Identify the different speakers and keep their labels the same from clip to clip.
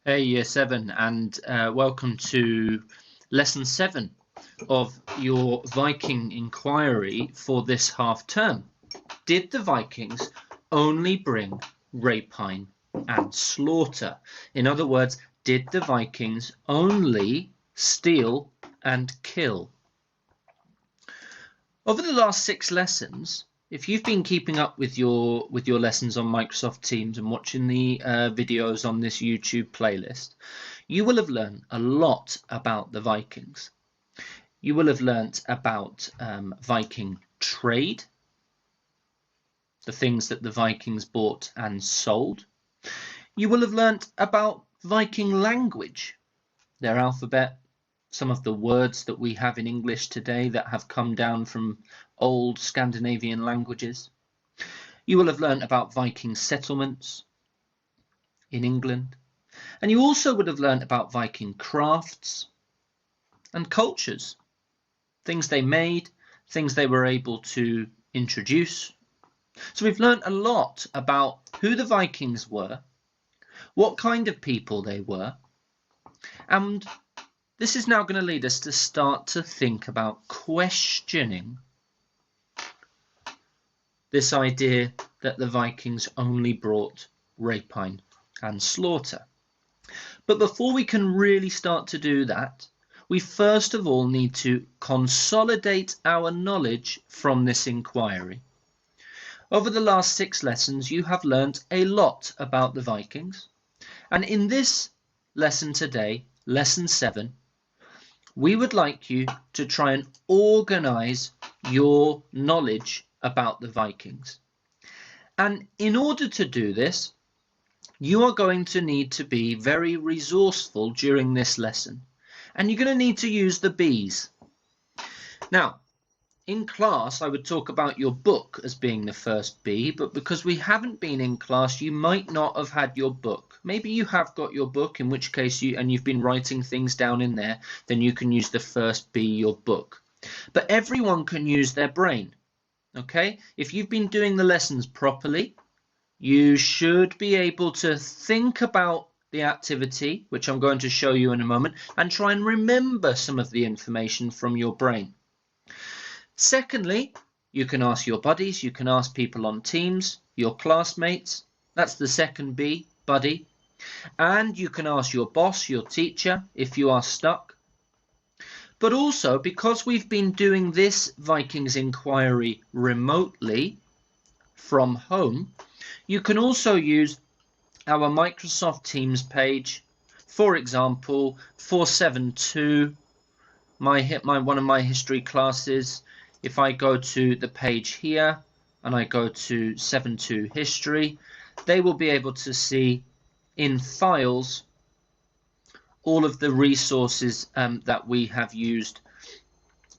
Speaker 1: Hey, Year 7, and welcome to Lesson 7 of your Viking inquiry for this half term. Did the Vikings only bring rapine and slaughter? In other words, did the Vikings only steal and kill? Over the last 6 lessons, if you've been keeping up with your lessons on Microsoft Teams and watching the videos on this YouTube playlist, you will have learned a lot about the Vikings. You will have learnt about Viking trade, the things that the Vikings bought and sold. You will have learnt about Viking language, their alphabet, some of the words that we have in English today that have come down from old Scandinavian languages. You will have learnt about Viking settlements in England, and you also would have learnt about Viking crafts and cultures, things they made, things they were able to introduce. So we've learnt a lot about who the Vikings were, what kind of people they were, and this is now going to lead us to start to think about questioning this idea that the Vikings only brought rapine and slaughter. But before we can really start to do that, we first of all need to consolidate our knowledge from this inquiry. Over the last 6 lessons, you have learnt a lot about the Vikings, and in this lesson today, lesson 7, we would like you to try and organize your knowledge about the Vikings. And in order to do this, you are going to need to be very resourceful during this lesson. And you're going to need to use the B's. Now, in class, I would talk about your book as being the first B, but because we haven't been in class, you might not have had your book. Maybe you have got your book, in which case you've been writing things down in there, then you can use the first B, your book. But everyone can use their brain, okay? If you've been doing the lessons properly, you should be able to think about the activity, which I'm going to show you in a moment, and try and remember some of the information from your brain. Secondly, you can ask your buddies, you can ask people on Teams, your classmates. That's the second B, buddy. And you can ask your boss, your teacher, if you are stuck. But also, because we've been doing this Vikings inquiry remotely from home, you can also use our Microsoft Teams page. For example, 472, one of my history classes. If I go to the page here and I go to 72 history, they will be able to see in files all of the resources that we have used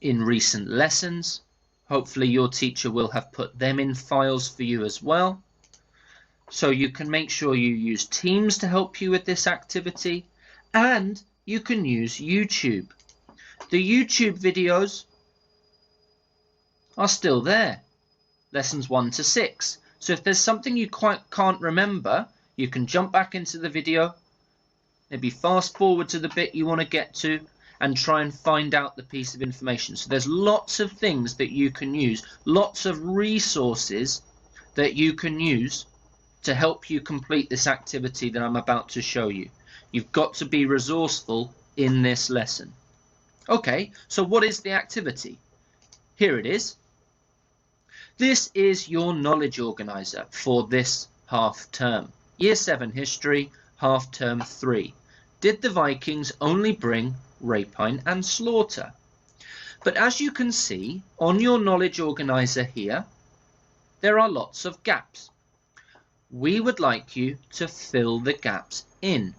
Speaker 1: in recent lessons. Hopefully your teacher will have put them in files for you as well. So you can make sure you use Teams to help you with this activity, and you can use YouTube. The YouTube videos are still there, lessons 1 to 6. So if there's something you quite can't remember, you can jump back into the video, maybe fast forward to the bit you want to get to, and try and find out the piece of information. So there's lots of things that you can use, lots of resources that you can use to help you complete this activity that I'm about to show you. You've got to be resourceful in this lesson. Okay, so what is the activity? Here it is. This is your knowledge organizer for this half term. Year 7 history, half term 3. Did the Vikings only bring rapine and slaughter? But as you can see on your knowledge organizer here, there are lots of gaps. We would like you to fill the gaps in.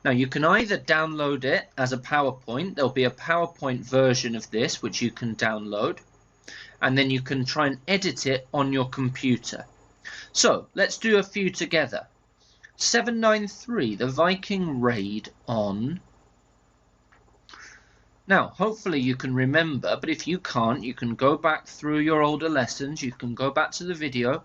Speaker 1: Now you can either download it as a PowerPoint. There'll be a PowerPoint version of this which you can download, and then you can try and edit it on your computer. So let's do a few together. 793, the Viking raid on. Now hopefully you can remember, but if you can't, you can go back through your older lessons, you can go back to the video,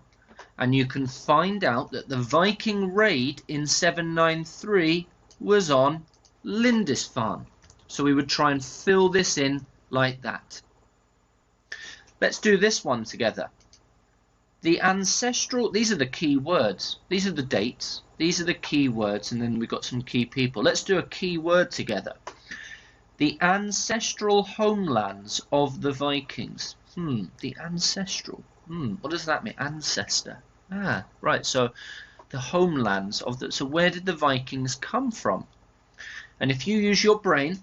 Speaker 1: and you can find out that the Viking raid in 793 was on Lindisfarne. So we would try and fill this in like that. Let's do this one together. The ancestral, these are the key words. These are the dates. These are the key words, and then we've got some key people. Let's do a key word together. The ancestral homelands of the Vikings. The ancestral. What does that mean? Ancestor. Ah, right. So the homelands of the. So where did the Vikings come from? And if you use your brain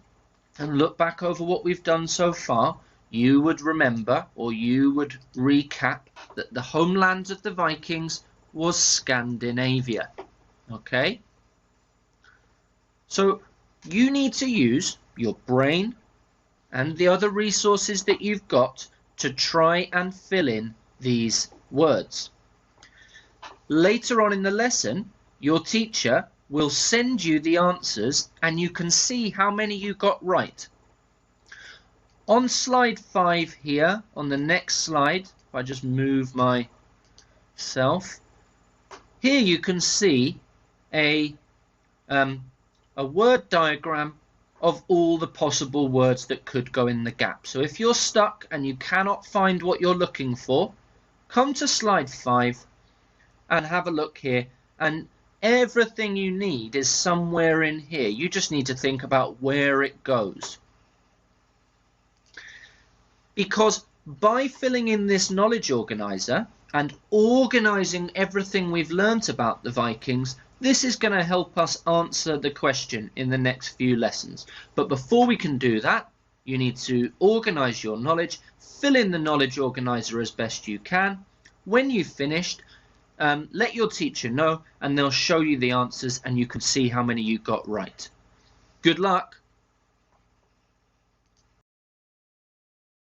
Speaker 1: and look back over what we've done so far, you would remember, or you would recap, that the homeland of the Vikings was Scandinavia. Okay? So you need to use your brain and the other resources that you've got to try and fill in these words. Later on in the lesson, your teacher will send you the answers and you can see how many you got right. On slide 5 here, on the next slide, if I just move myself, here you can see a word diagram of all the possible words that could go in the gap. So if you're stuck and you cannot find what you're looking for, come to slide 5 and have a look here, and everything you need is somewhere in here. You just need to think about where it goes. Because by filling in this knowledge organizer and organizing everything we've learnt about the Vikings, this is going to help us answer the question in the next few lessons. But before we can do that, you need to organize your knowledge, fill in the knowledge organizer as best you can. When you've finished, let your teacher know and they'll show you the answers and you can see how many you got right. Good luck.